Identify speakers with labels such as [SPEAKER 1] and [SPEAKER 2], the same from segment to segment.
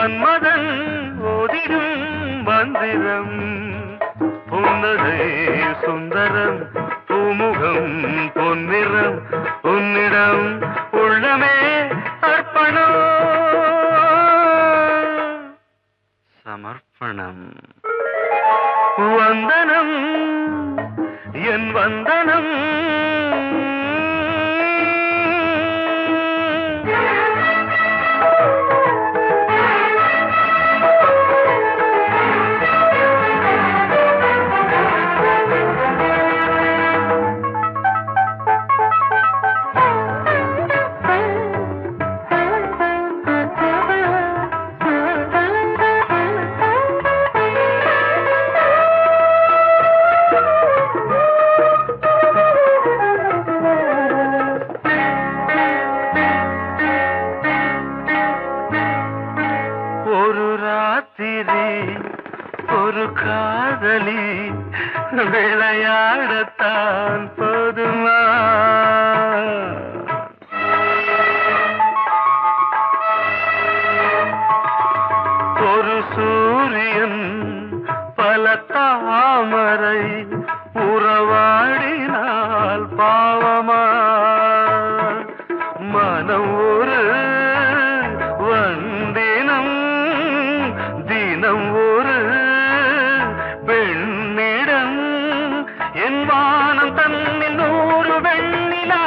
[SPEAKER 1] மன்மதன் ஓதிடும் மந்திரம் புன்னகை சுந்தரம் பூமுகம் பொன்னிறம் உன்னிடம் உள்ளமே அர்ப்பணம் சமர்ப்பணம் வந்தனம் என் வந்தனம் ஒரு காதலி விளையாடத்தான் போதுமா ஒரு சூரியன் பல தாமரை உறவாடினால் பாவமா மனம் ஒரு வந்தினம் தினம் ஒரு பெண்ணிடம் என் வானம் தன்னில் 100 வெண்ணிலா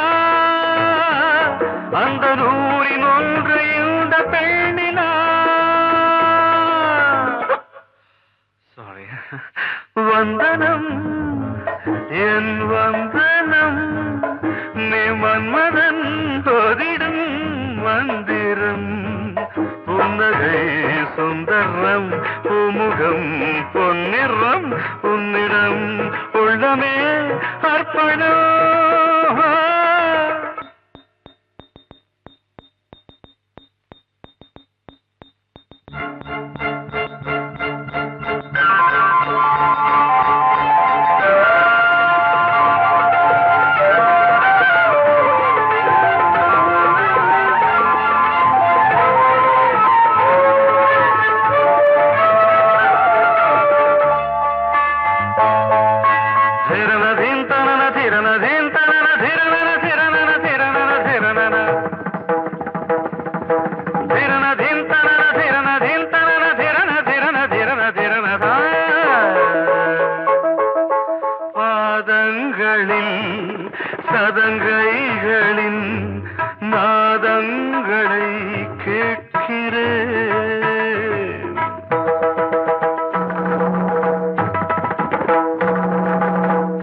[SPEAKER 1] அந்த 100இன் ஒன்று இந்த பெண்ணிலா சாரி வந்தனம் என் வந்தனம் நீ மன்மதன் ஓதிடும் மந்திரம் புன்னகை சுந்தரம் பூமுகம் பொன்னிறம் உன்னிடம் உள்ளமே அர்ப்பணம் சதங்கைகளின் நாதங்களை கேட்கிறேன்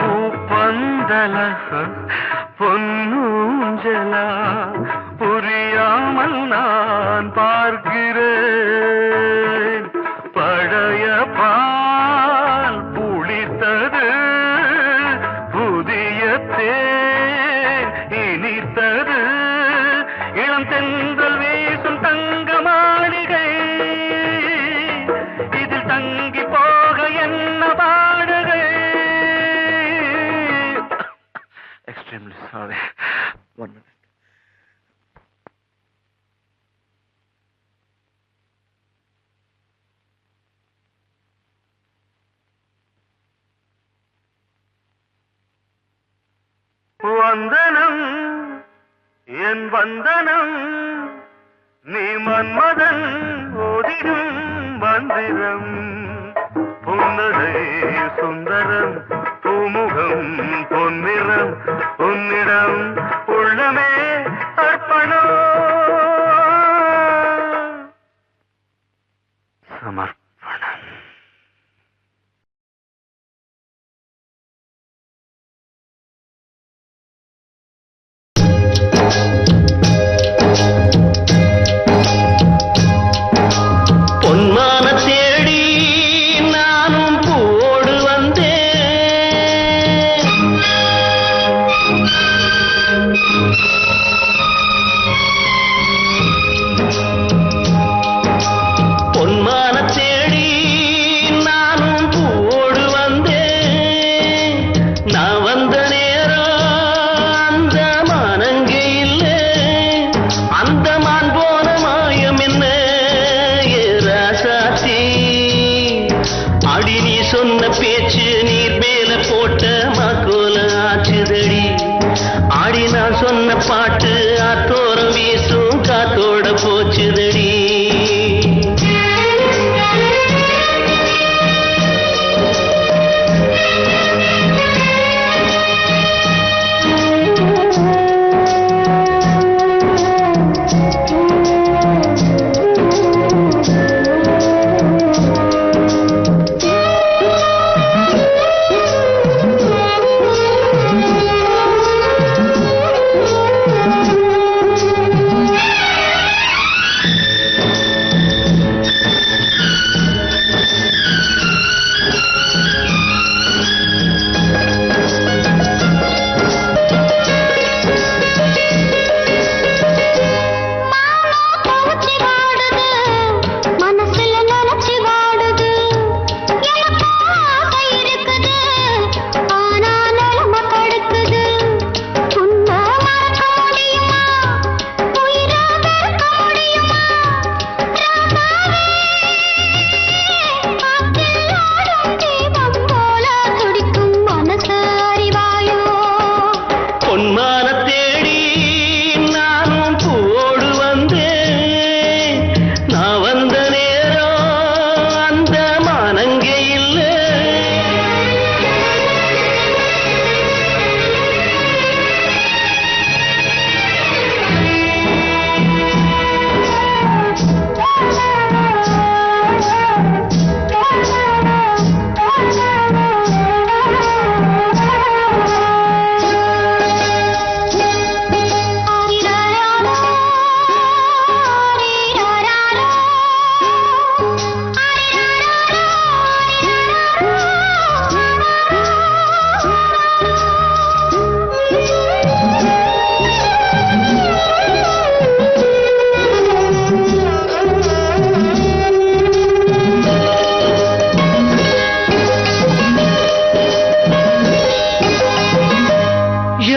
[SPEAKER 1] பூப்பந்தல பொன்னூஞ்சல புரியாமல் நான் பார்க்கிறேன் பழைய பால் புளித்தது புதிய இனித்தது இளம் தென்றல் வீசும் தங்க மாளிகை இதில் தங்கி போக என்ன பாடுகை எக்ஸ்ட்ரீம்லி சாரி 1 minute வந்தனம் என் வந்தனம் நீ மன்மதன் ஓதிடும் மந்திரம் புன்னகை சுந்தரம் பூமுகம் பொன்னிறம் உன்னிடம் உள்ளமே அர்ப்பணம் சமர்ப்பணம்
[SPEAKER 2] பொன்மான தேடி நானும் பூவோடு வந்தேன் பேச்சு நீர் மேல போட்ட மாக்கோல ஆச்சுதடி. ஆடி நான் சொன்ன பாட்டு ஆத்தோரம் வீசும் காத்தோட போச்சுதடி.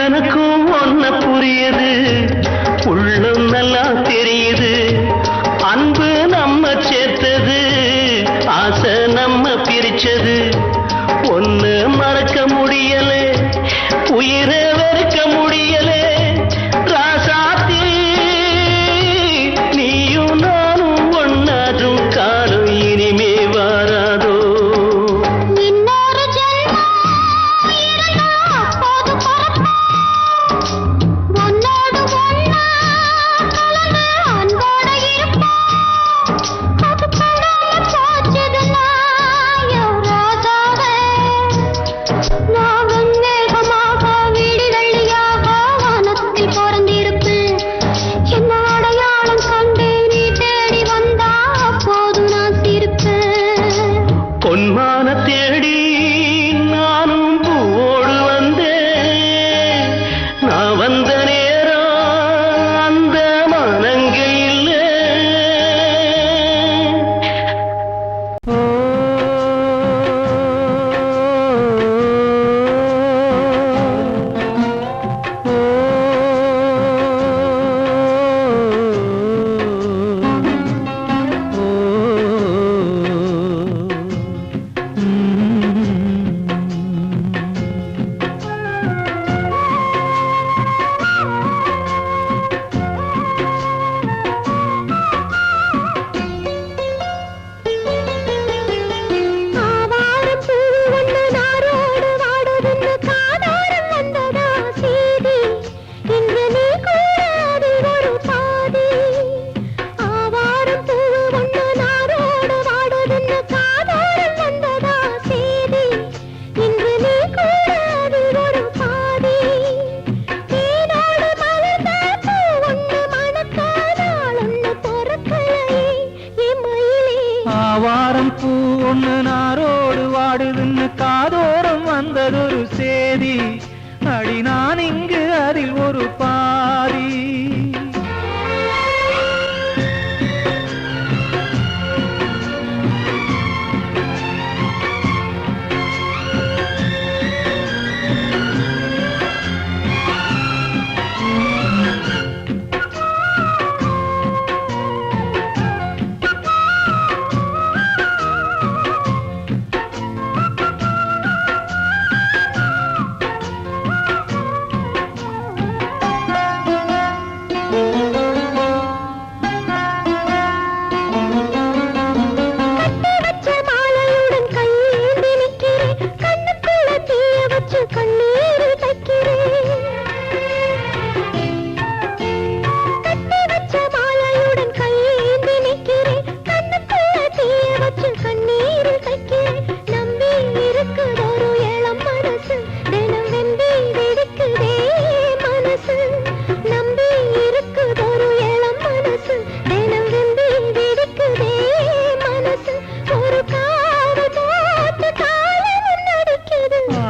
[SPEAKER 2] எனக்கும் ஒன்ன புரியுது, உள்ளம் நல்லா தெரியுது. அன்பு நம்ம சேர்த்தது, ஆசை நம்ம பிரிச்சது. ஒன்னு மறக்க முடியல, உயிரை வெறுக்க முடியல. ராசாத்தி நீயும் நானும் ஒன்னாதும் காலம் இனிமே வாராதோ. பொன்மான தேடி நானும் பூவோடு வந்தேன். நான் வந்த நேரம் அந்த மனங்க இல்லை. ஆவாரம் பூ ஒண்ணு நாரோடு வாடுதுன்னு காதோரம் வந்ததொரு சேதி. அடி நான் இங்கு அதில் ஒரு பாதி.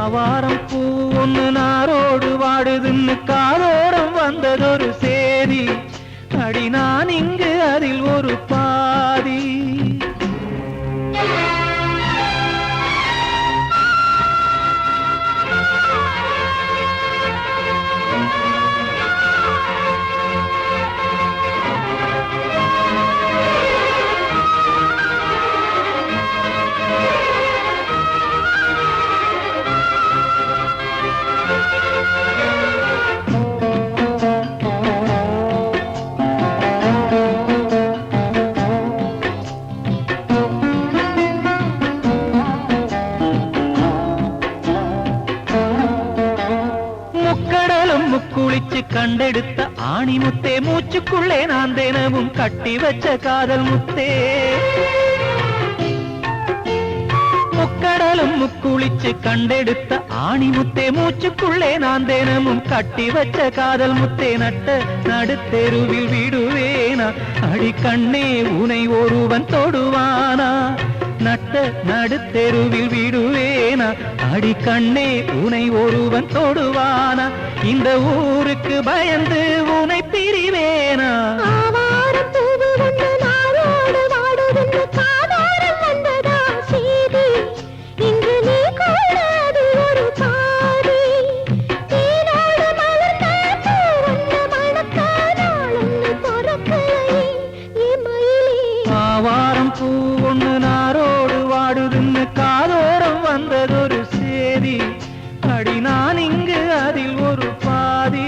[SPEAKER 2] ஆவாரம் பூ ஒண்ணு நாரோடு வாடுதுன்னு காதோரம் வந்ததொரு சேதி, அடி நான் இங்கு அதில் ஒரு பாதி. முக்குளிச்சு கண்டெடுத்த ஆணி முத்தே, மூச்சுக்குள்ளே நான் தினமும் கட்டி வச்ச காதல் முத்தே. முக்கடலும் முக்குளிச்சு கண்டெடுத்த ஆணி முத்தே, மூச்சுக்குள்ளே நான் தினமும் கட்டி வச்ச காதல் முத்தே. நட்ட நடுத்தெருவில் விடுவேனா அடி கண்ணே உனை ஒருவன் தொடுவானா? நட்ட நடுத்தெருவில் விடுவேனா அடி கண்ணே உனை ஒருவன் தொடுவானா? இந்த ஊருக்கு பயந்து உனை பிரிவேனா? ஆவாரம் பூ ஒண்ணு நாரோடு வாடுதுன்னு காதோரம் வந்ததொரு சேதி, அடி நான் இங்கு அதில் ஒரு பாதி.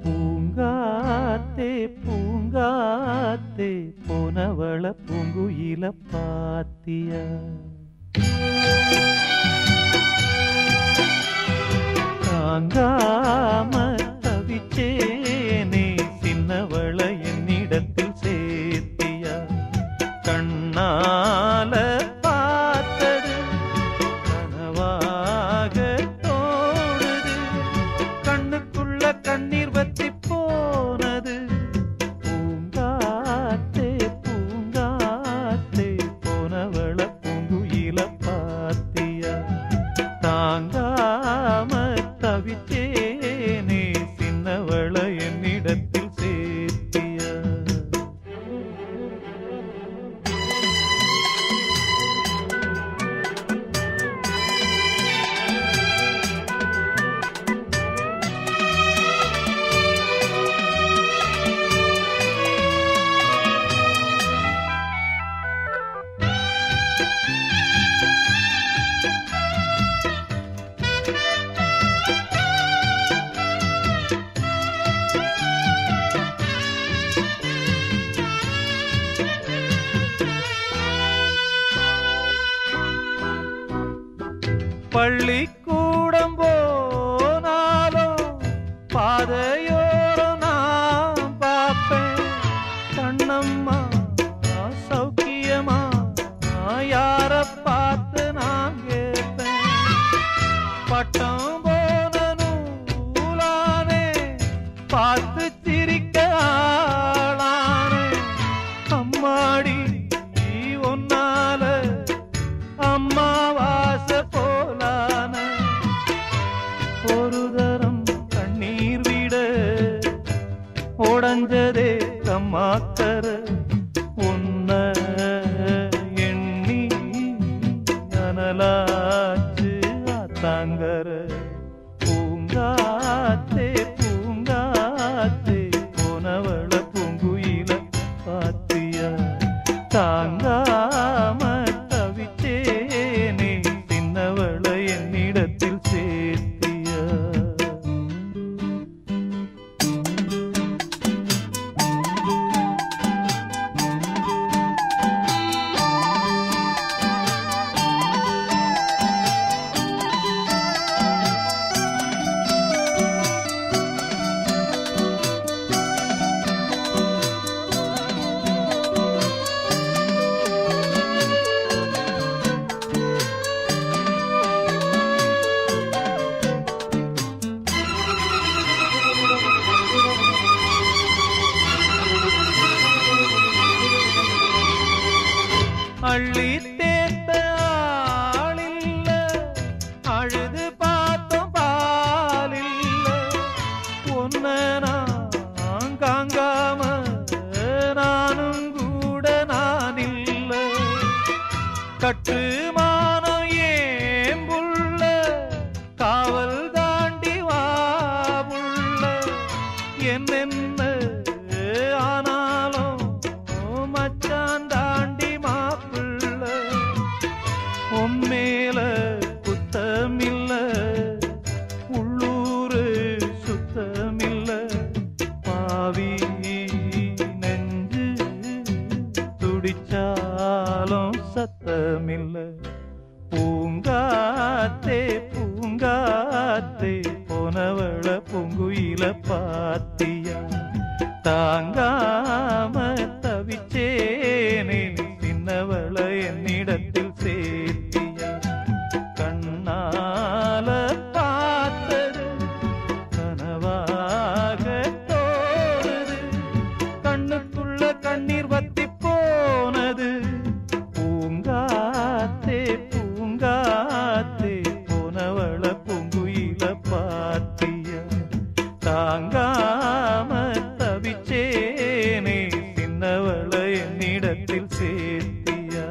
[SPEAKER 2] பூங்காத்தே பூங்காத்தே போனவள பூங்குயில பாத்தியா? தாங்காம தவிச்சேனே சின்னவள என்னிடத்தில் சேர்த்தியா? கண்ணால பார்த்தது கனவாக தோணுது, கண்ணுக்குள்ள கண்ணீர் வத்தி போனது. பூங்காத்தே பூங்காத்தே போனவள பூங்குயில பாத்தியா? தாங்காம தவிச்சேனே சின்னவள என்னிடத்தில் சேர்த்தியா? பள்ளிக்கூடம் போனாலும் பாதையோரம் நான் பார்ப்பேன். கண்ணம்மா சௌக்கியமா யார பார்த்து நான் கேட்பேன். பட்டம் போன நூலானே பார்த்து சிரிக்க ஆளானே. அம்மாடி ஒன்னால அம்மாவாச போலான. ஒரு தரம் கண்ணீர் விட உடஞ்சதே கம்மாக்கர. உன்ன எண்ணி அனலாச்சு ஆத்தாங்கர. பூங்காத்தே பூங்காத்தே போனவள பூங்குயில பாத்தியா? தாங்காம தவிச்சேனே சின்னவள என்னிடத்தில் சேர்த்தியா? அள்ளி தேத்த ஆளில்ல, அழுது பார்த்தோம் பாலில்ல. ஒன்ன நான் காங்காம நானும் கூட நான் இல்ல. கட்டுமானம் ஏம்புள்ள, காவல் தாண்டி வாபுள்ள. என்னென்ன ஆனாலும் மச்சான் தாண்டி மாப்பிள்ள. உம்மேல குத்தமில்ல, உள்ளூரு சுத்தமில்ல. பாவி நெஞ்சு துடிச்சாலும் சத்தமில்ல. பூங்காத்தே பூங்காத்தே போனவள பூங்குயில பாத்தியா. தாங்காம தவிச்சேனே சின்னவள என்னிடத்தில் சேர்த்தியா. கண்ணால பார்த்தது கனவாக தோணுது, கண்ணுக்குள்ள கண்ணீர் வத்தி போனது. பூங்காத்தே பூங்காத்தே போனவள பூங்குயில பாத்தியா. தாங்காம தவிச்சேனே சின்னவள என்னிடத்தில் சேர்த்தியா.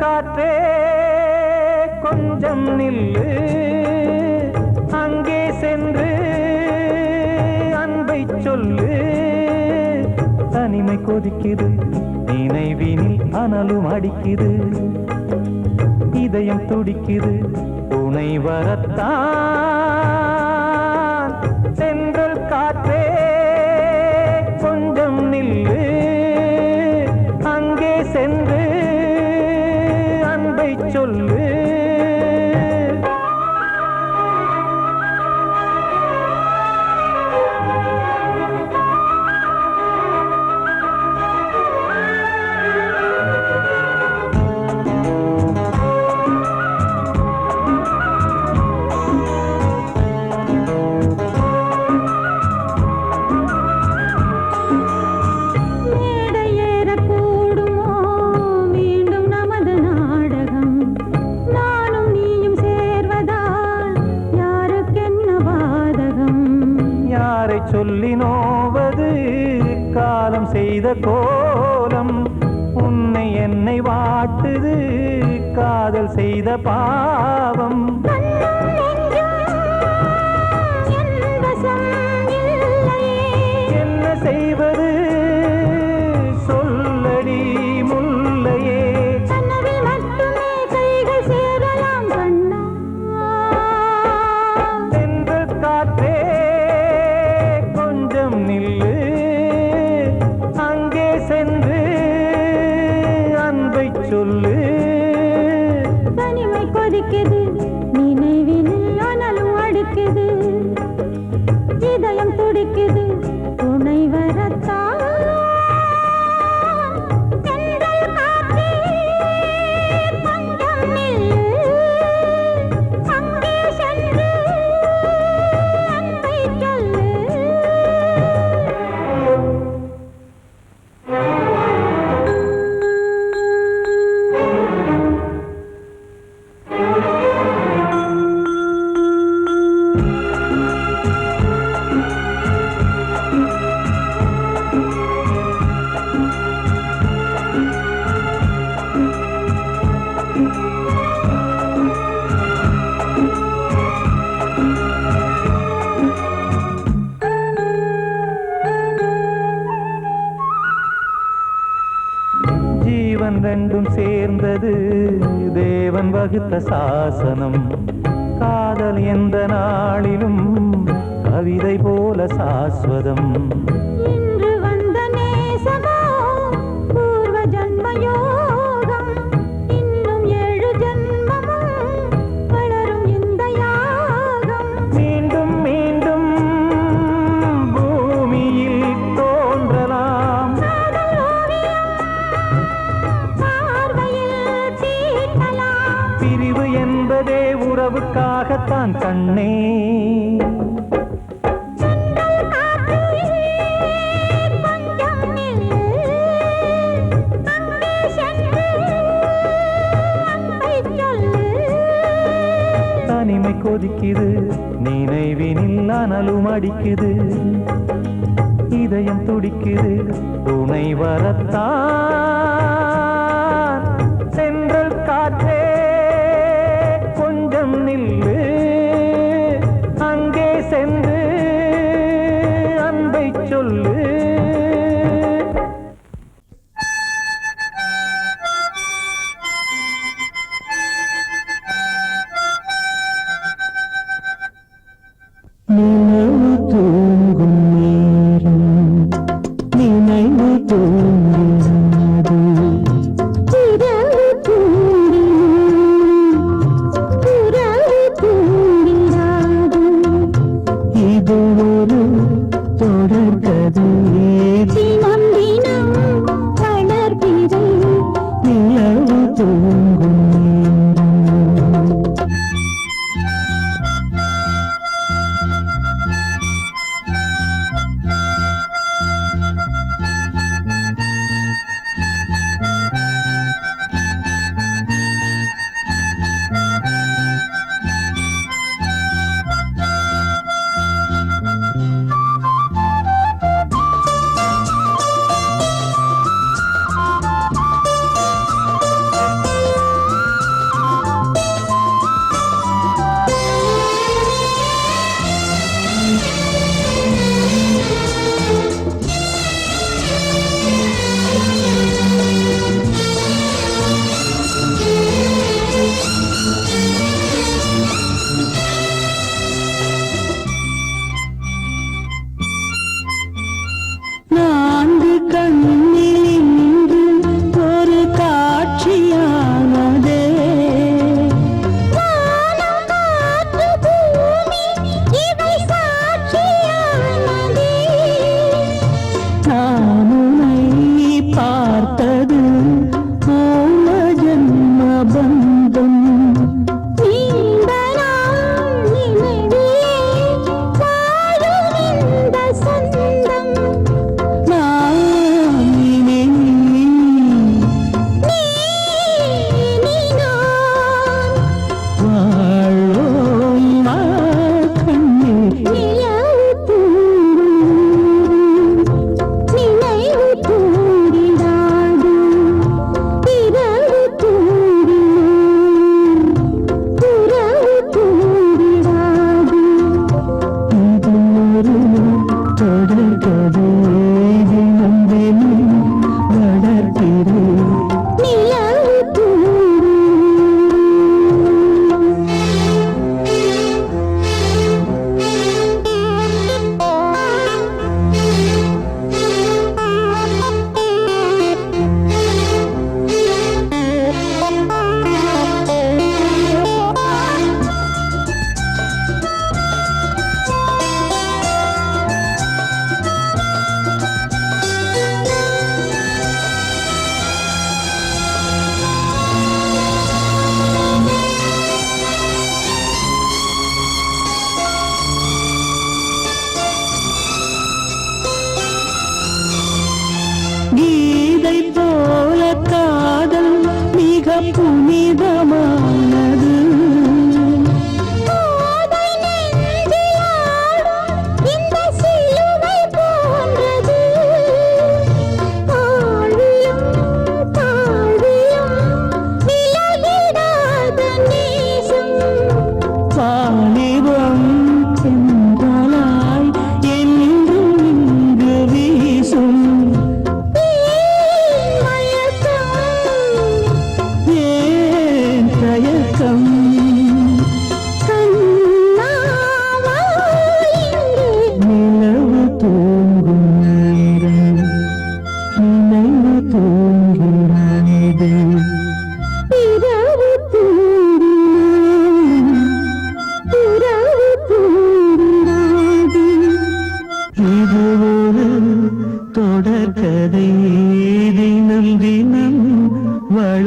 [SPEAKER 2] காற்றே கொஞ்சம் நில்லு, அங்கே சென்று அன்பை சொல்லு. தனிமை கொதிக்குது, நினைவினில் அனலும் அடிக்குது. இதயம் துடிக்குது, துணை வரத்தான். சென்றல் காற்றே கொஞ்சம் நில்லு, அங்கே சென்று சொல்லு. சொல்லி நோவது காலம் செய்த கோலம். உன்னை என்னை வாட்டுது காதல் செய்த பாவம். என்ன செய்வது சொல்லடி முல்லையே. சென்று காற்றே நில்லு, அங்கே சென்று அன்பை சொல்லு.
[SPEAKER 3] தனிமை கொதிக்குது, நினைவினில் அனலும் அடிக்குது. இதயம் துடிக்குது, துணை வரத்தான்.
[SPEAKER 2] சேர்ந்தது தேவன் வகுத்த சாசனம். காதல் எந்த நாளிலும் கவிதை போல சாஸ்வதம்.
[SPEAKER 3] இன்று வந்த நேசமோ பூர்வ ஜன்ம யோகம். இன்னும் 7 ஜன்மமும் வளரும் இந்த யாகம்.
[SPEAKER 2] மீண்டும் மீண்டும் பூமியில் தோன்றலாம்.
[SPEAKER 3] காதல் ஓவியம் பார்வையில் தீட்டலாம்.
[SPEAKER 2] பிரிவு என்பதே உறவுக்காகத்தான் கண்ணே. தனிமை கொதிக்குது நினைவினில் அனலும் அடிக்குது. இதயம் துடிக்குது துணை வரத்தான். சென்றல் காற்றே கொஞ்சம் நில்லு. அங்கே சென்று அன்பை சொல்லு. நினைவு தூங்கும் நேரம் நினைவு தூங்காது.
[SPEAKER 3] இரவு தூங்கினான் உறவு தூங்கினாது.
[SPEAKER 2] இது ஒரு தொடர்கதை.
[SPEAKER 3] தினம் தினம் வளர்பிறை
[SPEAKER 2] நிலவு தூங்கும் நேரம்.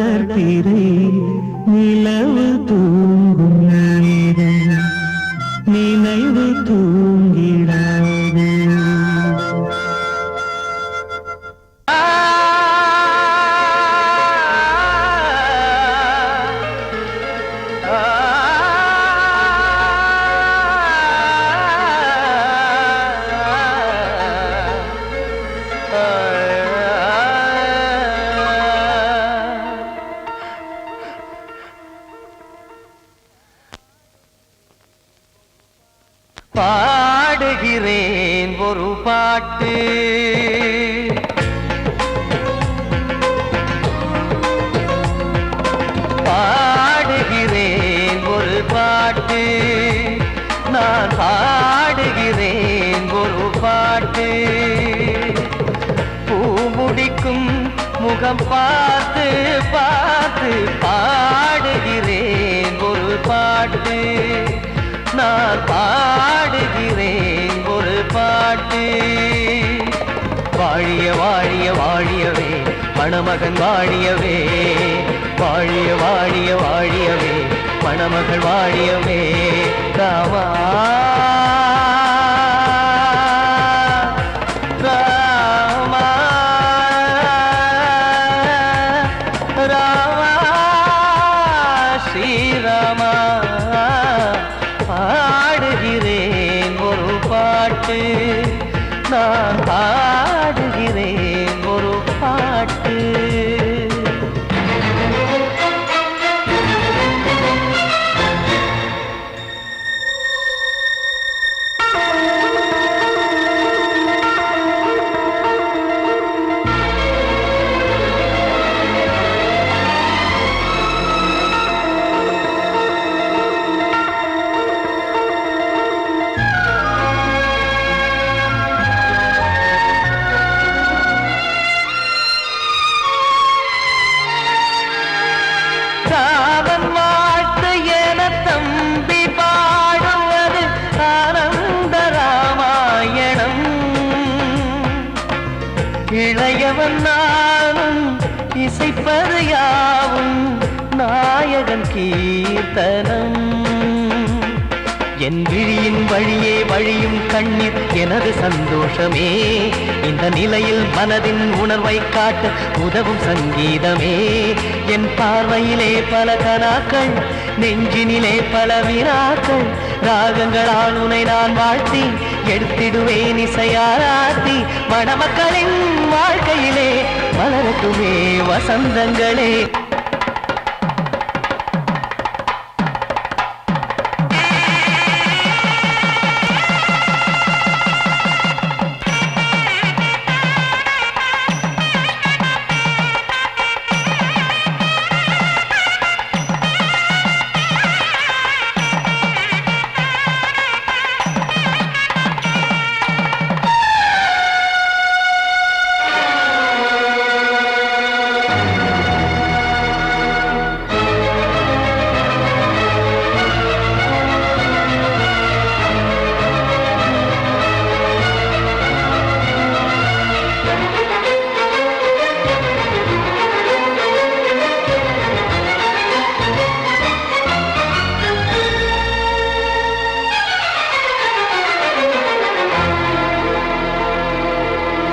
[SPEAKER 2] வளர்பிறை நிலவு தூங்கும் நேரம் நினைவு தூங்கிடாது.
[SPEAKER 1] பாடுகிறேன் ஒரு பாட்டு, பாடுகிறேன் ஒரு பாட்டு, நான் பாடுகிறேன் ஒரு பாட்டு. பூ முடிக்கும் முகம் பார்த்து பார்த்து பாடுகிறேன் ஒரு பாட்டு, நான் பாடுகிறேன் ஒரு பாட்டு. வாழிய வாழிய வாழியவே மணமகன் வாழியவே, வாழிய வாழிய வாழியவே மணமகள் வாழியவே. ராமா ராமா ராமா ஸ்ரீராமா. பாடுகிறேன் ஒரு பாட்டு, நான் பாடுகிறேன் ஒரு பாட்டு. காவன் வாழ்த்து என தம்பி பாடுவது ஆனந்த ராமாயணம். இளையவன் நானும் இசைப்பது யாவும் நாயகன் கீர்த்தனம். என் விழியின் வழியே வழியும் கண்ணீர் எனது சந்தோஷமே, இந்த நிலையில் மனதின் உணர்வை காட்ட உதவும் சங்கீதமே. என் பார்வையிலே பல கனாக்கள், நெஞ்சினிலே பல வினாக்கள், ராகங்களால் உனை நான் வாழ்த்தி எடுத்திடுவேன் இசையாராத்தி. மணமக்களின் வாழ்க்கையிலே மலரட்டுமே வசந்தங்களே.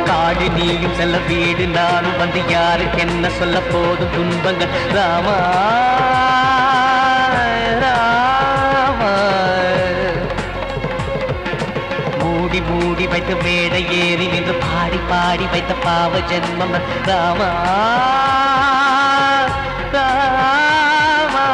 [SPEAKER 1] காடு நீயும் செல்ல வீடு நானும் வந்து யாருக்கு என்ன சொல்ல போதும் துன்பங்கள். ராமா ராமா மூடி மூடி வைத்த மேடை ஏறி நின்று பாடி பாடி வைத்த பாவ ஜென்மம். ராமா ராமா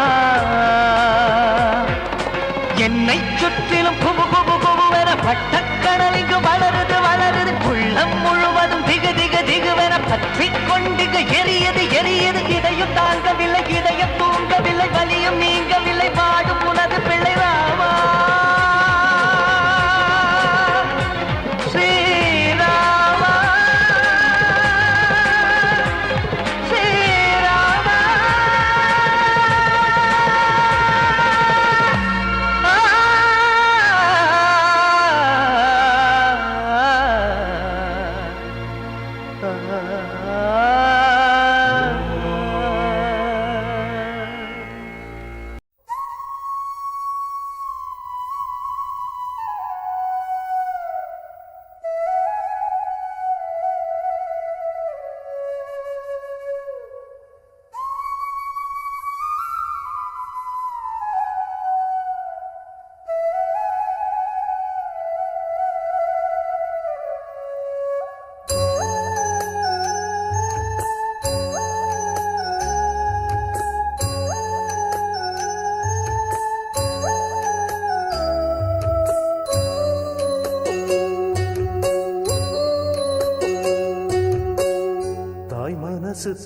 [SPEAKER 1] என்னை சுற்றிலும் குபு குபு குபுவென பட்டக்கடல் இங்கு வளருது வளருது, உள்ளம் முழுவதும் திகு திகு திகுவென பற்றி கொண்டு எரியது எரியது. இதையும் தாங்கவில்லை இதயம் தூங்கவில்லை, வலியும் நீங்கவில்லை, பாடும் உனது பிள்ளை. ராமா ஸ்ரீராமா ஸ்ரீராமா.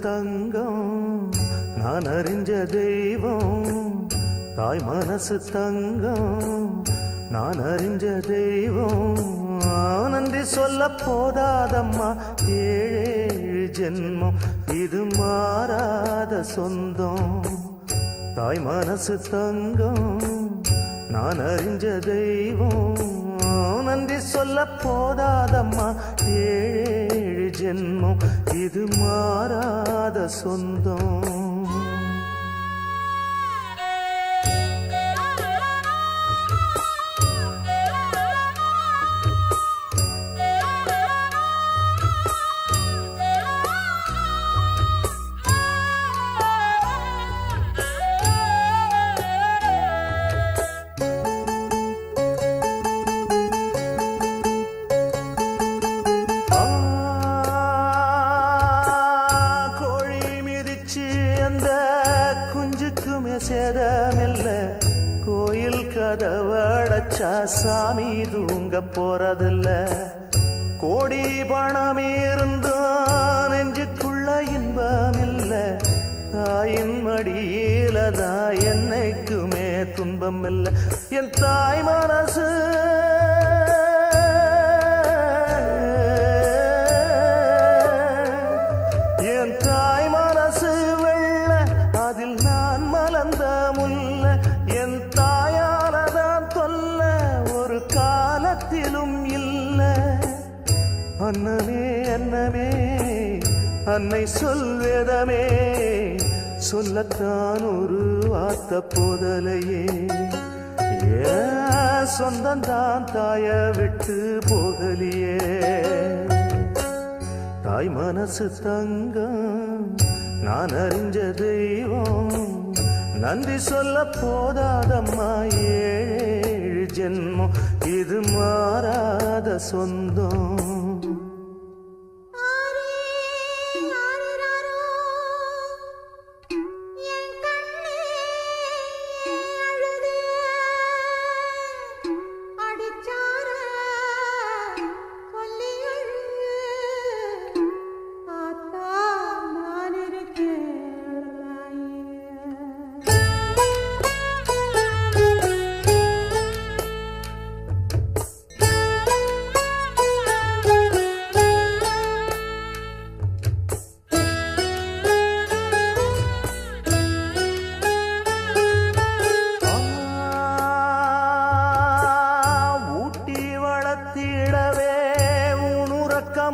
[SPEAKER 4] தங்கம் நான் அறிஞ்ச தெய்வம் தாய் மனசு தங்கம் நான் அறிஞ்ச தெய்வம் நன்றி சொல்ல போதாதம்மா ஏழு ஜென்மம் இது மாறாத சொந்தம் தாய் மனசு தங்கம் நான் அறிஞ்ச தெய்வம் நன்றி சொல்ல போதாதம்மா ஏழு ஜென்மம் இது மாறாத சொந்தம் சேதமில்ல கோயில் கதவடைச்சா சாமி தூங்க போறதில்ல கோடி பணம் இருந்தும் நெஞ்சுக்குள்ள இன்பமில்ல தாயின் மடியில தான் என்னைக்குமே துன்பம் இல்லை என் தாய் மனசு என் தாய் மனசு வெள்ள அதில் நான் மலர்ந்த முல்ல என் தாயானதான் தொல்ல ஒரு காலத்திலும் இல்ல அன்னமே அன்னமே அன்னை சொல்வேதமே சொல்லத்தான் ஒரு வார்த்த போதலையே சொந்தந்தான் தாய விட்டு போகலியே தாய் மனசு தங்கம் நான் அறிஞ்ச தெய்வம் நன்றி சொல்ல போதாதம்மா ஏழு ஜென்மம் இது மாறாத சொந்தம்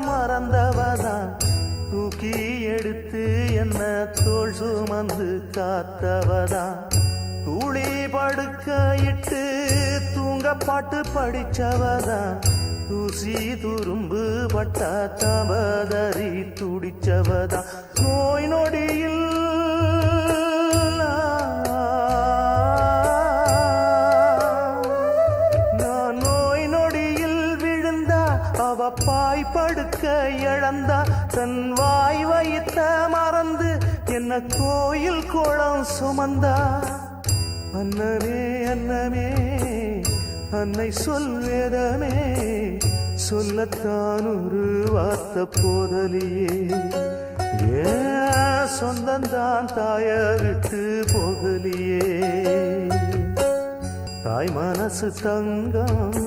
[SPEAKER 4] மறந்தவதான் தூக்கி எடுத்து என்ன தோள் சுமந்து காத்தவதான் தூளி படுக்க இட்டு தூங்க பாட்டு படிச்சவதான் தூசி துரும்பு பட்டா தவதறி துடிச்சவதான் நோய் நொடியில் பாய் படுக்க இழந்தா தன் வாய் வைத்த மறந்து என்ன கோயில் கோலம் சுமந்தா அன்னமே அன்னமே அன்னை சொல்வேதமே சொல்லத்தான் ஒரு வார்த்த போதலியே சொந்தந்தான் தாய விட்டு போகலியே தாய் மனசு தங்கம்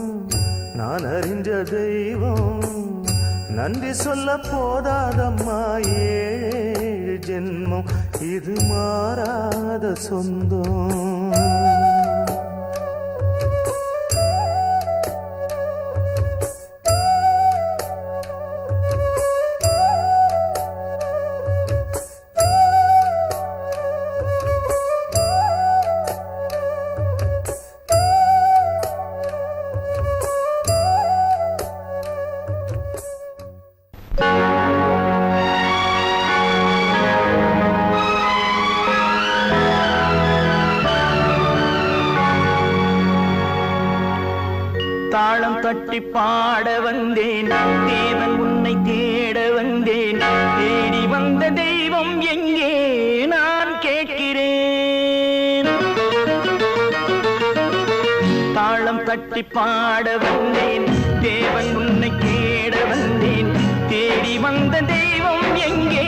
[SPEAKER 4] நான் அறிஞ்ச தெய்வம் நன்றி சொல்ல போதாதம்மா ஏழு ஜென்மம் இது மாறாத சொந்தம்
[SPEAKER 2] தாளம் தட்டி பாட வந்தேன் தேவன் உன்னை தேட வந்தேன் தேடி வந்த தெய்வம் எங்கே நான் கேட்கிறேன் தாளம் தட்டி பாட வந்தேன் தேவன் உன்னை தேட வந்தேன் தேடி வந்த தெய்வம் எங்கே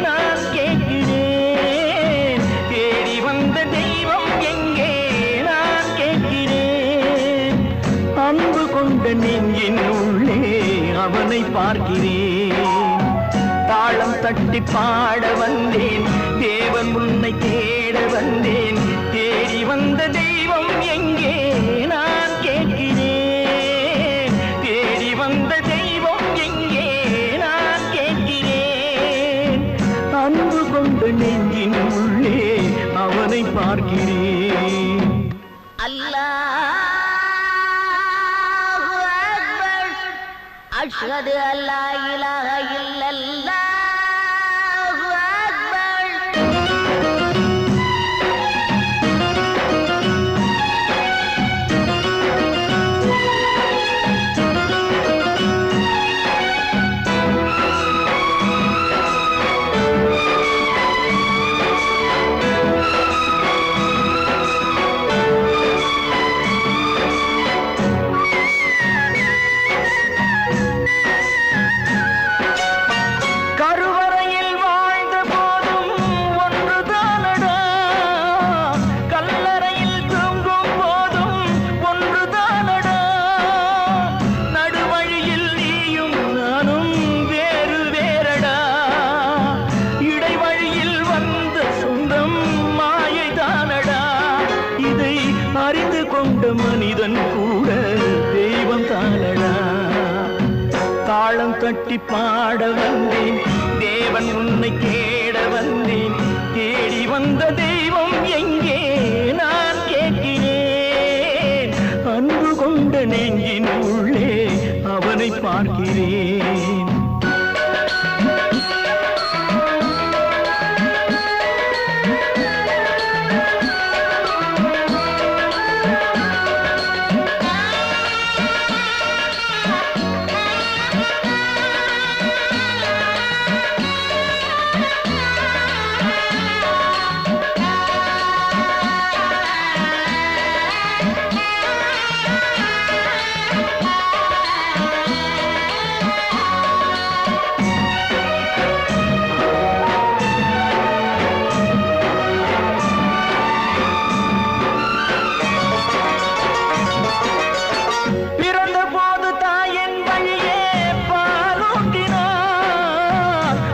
[SPEAKER 2] நான் அவனை பார்க்கிறேன். தாளம் தட்டி பாட வந்தேன், தேவன் உன்னை தேட வந்தேன். தேடி வந்த தெய்வம் எங்கே நான் கேட்கிறேன். தேடி வந்த தெய்வம் எங்கே நான் கேட்கிறேன். அன்பு கொண்ட நெஞ்சின் உள்ளே அவனை பார்க்கிறேன்.
[SPEAKER 5] அல்லாஹு அக்பர். அஷ்ஹது அல்லா இலாஹ இல்லல்லாஹு அக்பர்.
[SPEAKER 2] கருவறையில் வாழ்ந்த போதும் ஒன்றுதானடா, கல்லறையில் தூங்கும் போதும் ஒன்றுதானடா. நடுவழியில் நீயும் நானும் வேறு வேறடா. இடைவழியில் வந்த சொந்தம் மாயைதானடா. இதை அறிந்து கொண்ட மனிதன் கூட தெய்வம் தானடா. தாளம் தட்டி பாட வந்தேன், தேவன் உன்னை தேட வந்தேன். தேடி வந்த தெய்வம் எங்கே நான் கேட்கிறேன். அன்பு கொண்ட நெஞ்சின் உள்ளே அவனை பார்க்கிறேன். பிறந்த போது தாயின் வழியே பாலூட்டினார்,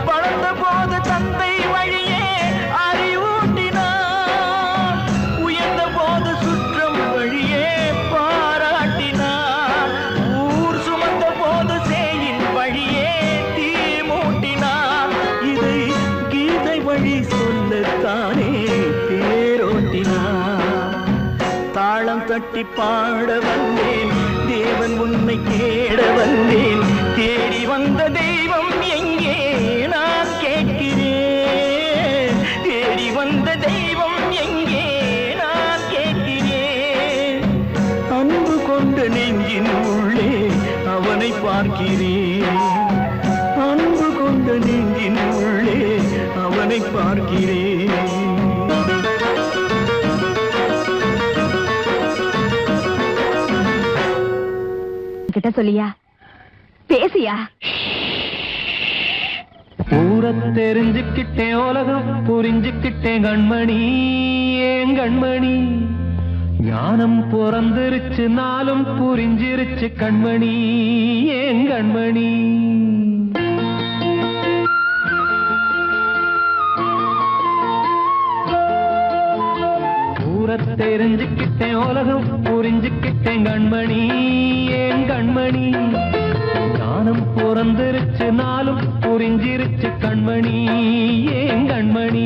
[SPEAKER 2] வளர்ந்த போது தந்தை வழியே அறிவூட்டினார், உயர்ந்த போது சுற்றம் வழியே பாராட்டினார், ஊர் சுமந்த போது சேயின் வழியே தீ மூட்டினார். இதை கீதை வழி சொல்லத்தானே தேரோட்டினார். தாளம் தட்டி பாட வந்தேன், தேவன் உன்னை தேட வந்தேன். தேடி வந்த தெய்வம் எங்கே நான் கேட்கிறேன். தேடி வந்த தெய்வம் எங்கே நான் கேட்கிறேன். அன்பு கொண்ட நெஞ்சின் உள்ளே அவனை பார்க்கிறேன். அன்பு கொண்ட நெஞ்சின் உள்ளே அவனை பார்க்கிறேன்.
[SPEAKER 5] கிட்ட சொல்லியா, பேசியா?
[SPEAKER 2] ஊரை தெரிஞ்சுக்கிட்டேன், உலகம் புரிஞ்சுக்கிட்டேன் கண்மணி, ஏன் கண்மணி. ஞானம் பிறந்திருச்சு, நாளும் புரிஞ்சிருச்சு கண்மணி, ஏன் கண்மணி. ஊரை தெரிஞ்சுக்கிட்டேன், உலகம் புரிஞ்சுக்கிட்டேன் கண்மணி, ஏன் கண்மணி. ஞானம் பிறந்திருச்சு, நாளும் புரிஞ்சிருச்சு கண்மணி, ஏன் கண்மணி.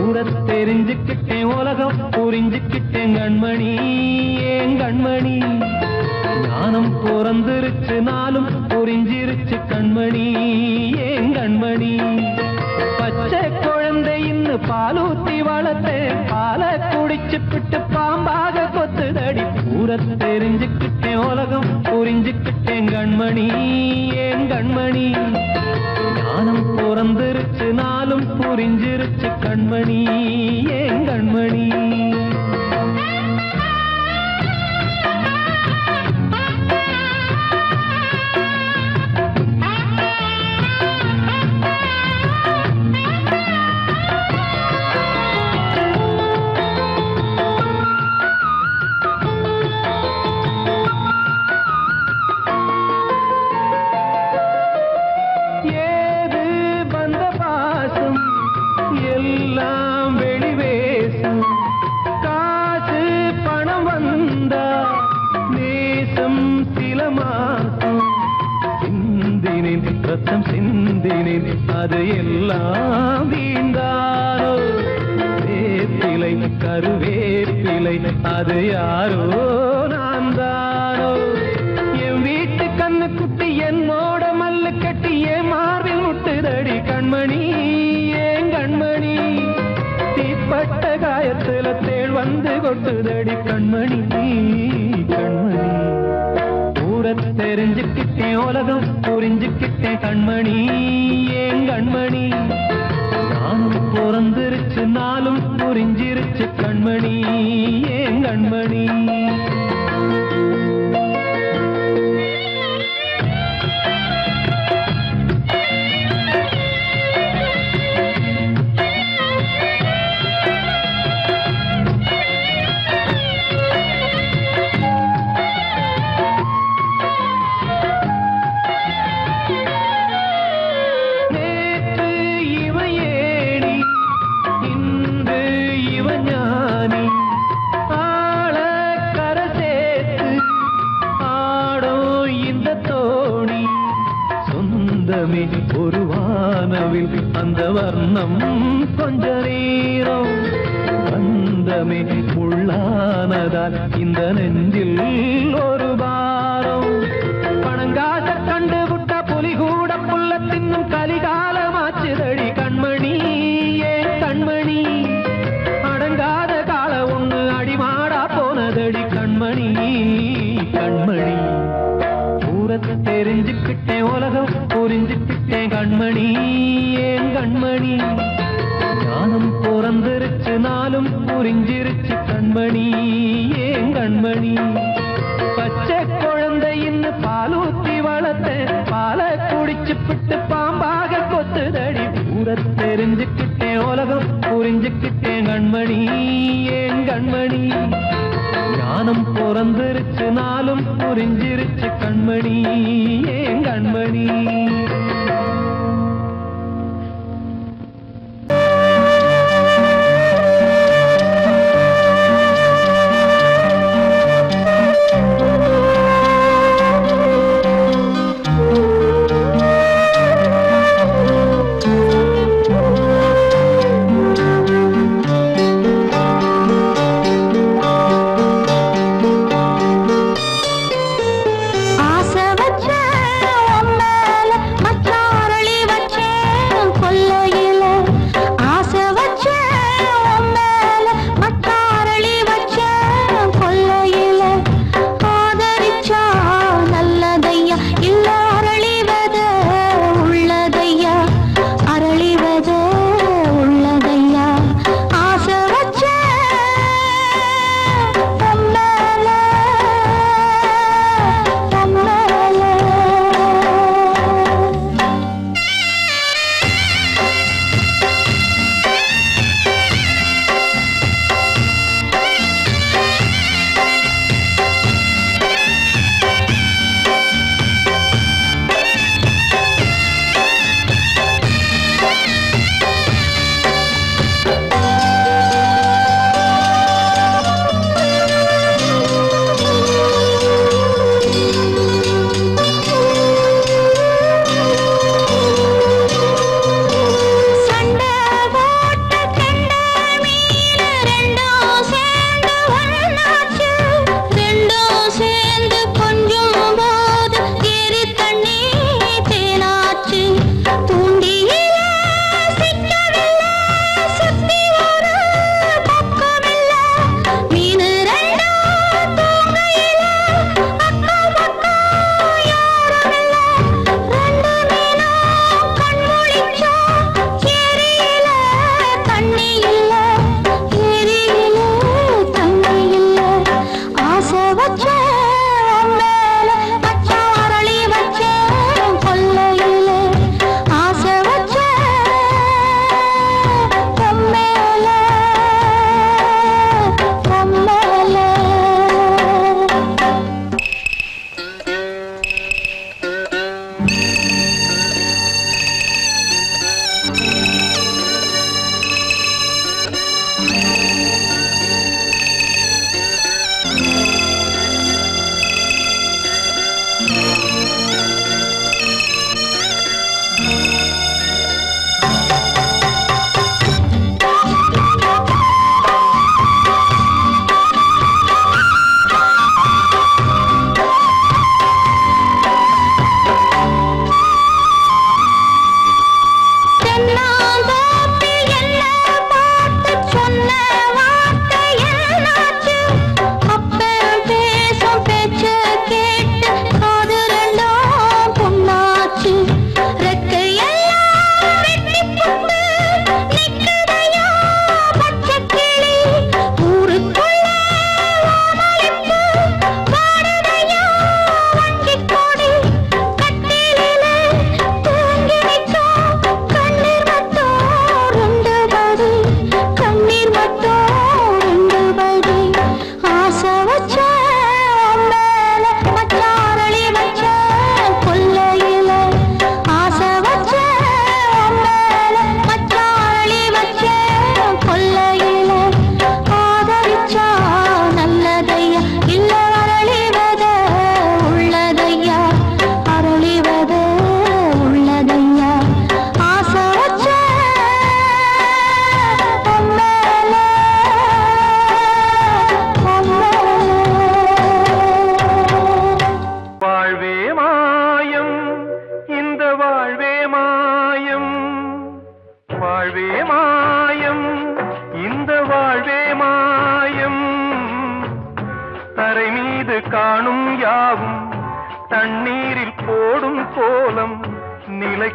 [SPEAKER 2] ஊரை தெரிஞ்சுக்கிட்டேன், உலகம் புரிஞ்சுக்கிட்டேன் கண்மணி, ஏன் கண்மணி. ஞானம் பிறந்திருச்சு, நாளும் புரிஞ்சிருச்சு கண்மணி, ஏன் கண்மணி. பச்சை குழந்தை இன்னும் பாலூத்தி வளர்த்தேன், பாலை குடிச்சுப்பிட்டு பாம்பாக கொத்துதடி. ஊரை தெரிஞ்சுக்கிட்டேன், உலகம் புரிஞ்சுக்கிட்டேன் கண்மணி, ஏன் கண்மணி. ஞானம் பிறந்திருச்சு, நாளும் புரிஞ்சிருச்சு கண்மணி, ஏன் கண்மணி. ரத்தம் சிந்தினேன் அது எல்லாம் வீண்டானோ வேப்பிலை கருவேப்பிலை அது யாரோ நான் தானோ என் வீட்டு கண்ணு குட்டி என்னோட மல்லு கட்டி என் மார்பில் முட்டுதடி கண்மணி ஏன் கண்மணி தீப்பட்ட காயத்துல தேள் வந்து கொட்டுதடி கண்மணி கண்மணி ஊர தெரிஞ்சுக்கிட்டேன் உலகம் புரிஞ்சுக்கிட்டேன் கண்மணி ஏன் கண்மணி நானும் பிறந்திருச்சு நாளும் புரிஞ்சிருச்சு கண்மணி ஏன் கண்மணி ஒரு வானவில் அந்த வர்ணம் கொஞ்ச நேரம் வந்தமே உள்ளானதால் இந்த நெஞ்சில் ஒரு பாரம் பணங்காச கண்டு விட்ட புலி கூட புல்ல தின்னும் கலிகாலமாச்சுதடி கண்மணி ஏன் கண்மணி அடங்காத கால ஒண்ணு அடிமாடா போனதடி கண்மணி கண்மணி ஊரத்தை தெரிஞ்சுக்கிட்டேன் உலகம் புரிஞ்சுக்கிட்டேன் கண்மணி ஏன் கண்மணி ஞானம் பிறந்திருச்சு நாளும் புரிஞ்சிருச்சு கண்மணி ஏன் கண்மணி பச்சை குழந்தை இன்னும் பாலூத்தி வளர்த்த பாலை குடிச்சு பிட்டு பாம்பாக கொத்துதடி ஊரத்தை தெரிஞ்சுக்கிட்டேன் உலகம் புரிஞ்சுக்கிட்டேன் கண்மணி ஏன் கண்மணி ஞானம் பிறந்திருச்சு நாளும் புரிஞ்சிருச்சு கண்மணி ஏன் கண்மணி
[SPEAKER 3] ஆசை வச்ச உன் மேல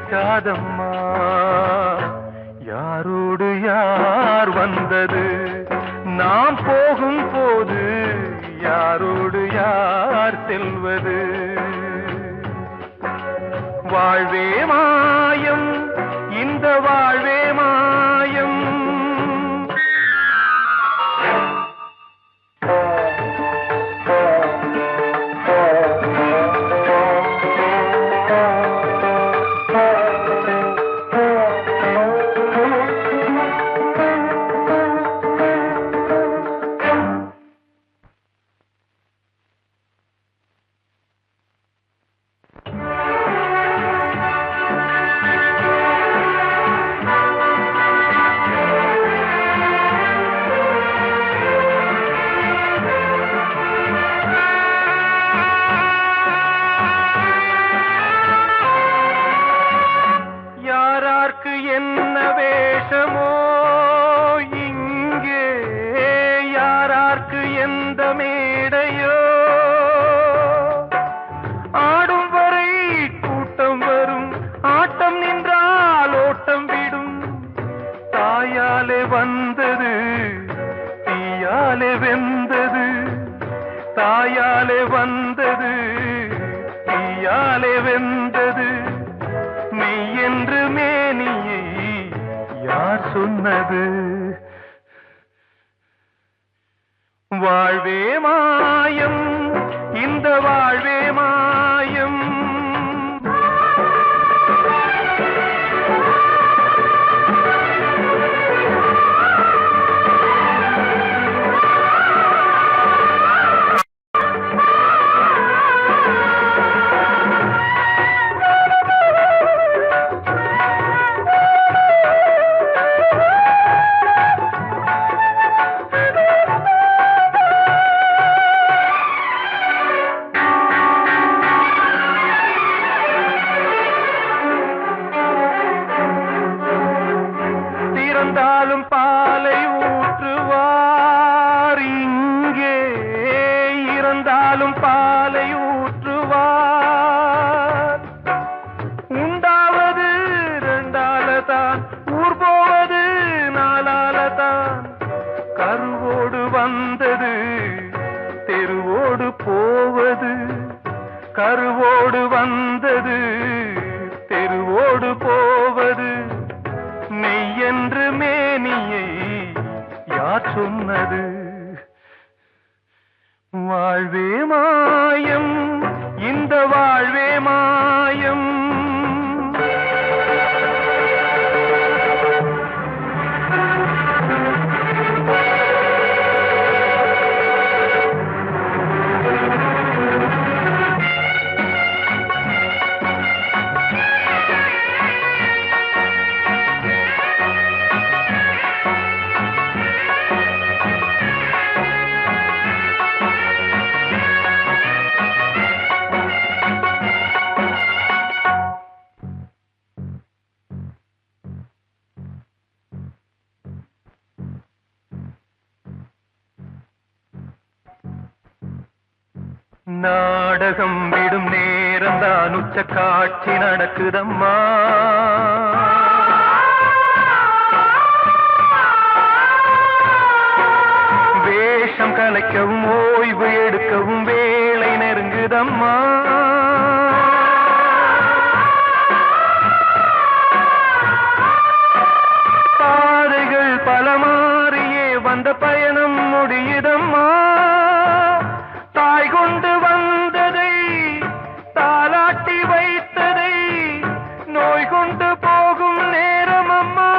[SPEAKER 2] நிற்காதம்மா யாரோடு யார் வந்தது நாம் போகும் போது யாரோடு யார் செல்வது வாழ்வே மாயம் இந்த வாழ்வே மாயம் என்ன வேஷமோ இங்கே யாரார்க்கு எந்த மேடையோ ஆடும் வரை கூட்டம் வரும் ஆட்டம் நின்றால் ஓட்டம் விடும் தாயாலே வந்தது தீயாலே வெந்தது தாயாலே வந்தது தீயாலே வெந்தது மெய் என்று மேனியை யார் சொன்னது வாழ்வே மாயம் இந்த வாழ்வே மாயம் இறந்தாலும் பாலை ஊற்றுவார் இங்கே இறந்தாலும் பாலை ஊற்றுவார் உண்டாவது ரெண்டாலதான் ஊர் போவது நாலாலதான் கருவோடு வந்தது தெருவோடு போவது கருவோடு வந்தது தெருவோடு போவது மெய் என்று மேனியை யார் சொன்னது வாழ்வே மாயம் இந்த வாழ்வே மாயம் நாடகம் விடும் நேரம் தான் உச்ச காட்சி நடக்குதம்மா வேஷம் கலைக்கவும் ஓய்வு எடுக்கவும் வேளை நெருங்குதம்மா பாதைகள் பல மாறியே வந்த பயணம் முடியுதம்மா தாய் கொண்டு வந்ததை தாலாட்டி வைத்ததை நோய் கொண்டு போகும் நேரம் அம்மா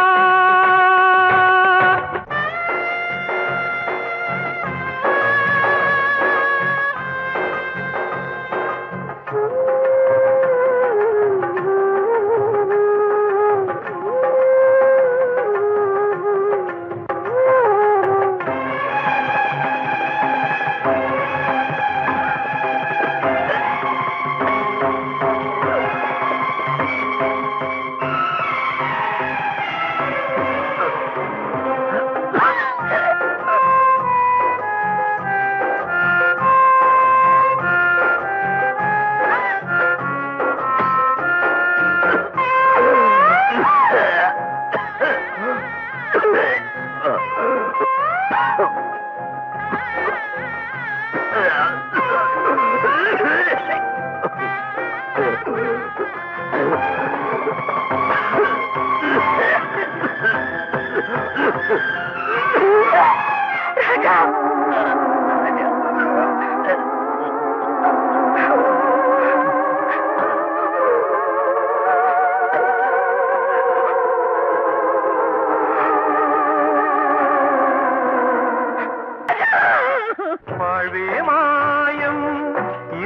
[SPEAKER 4] வாழ்வே மாயம்,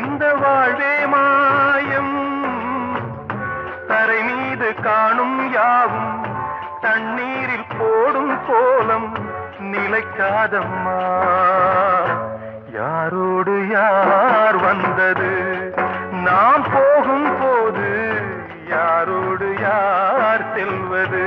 [SPEAKER 4] இந்த வாழ்வே மாயம், தரை மீது காணும் யாவும் தண்ணீரில் போடும் கோலம் நிலைக்காதம்மா. யாரோடு யார் வந்தது நாம் போகும் போது, யாரோடு யார் செல்வது?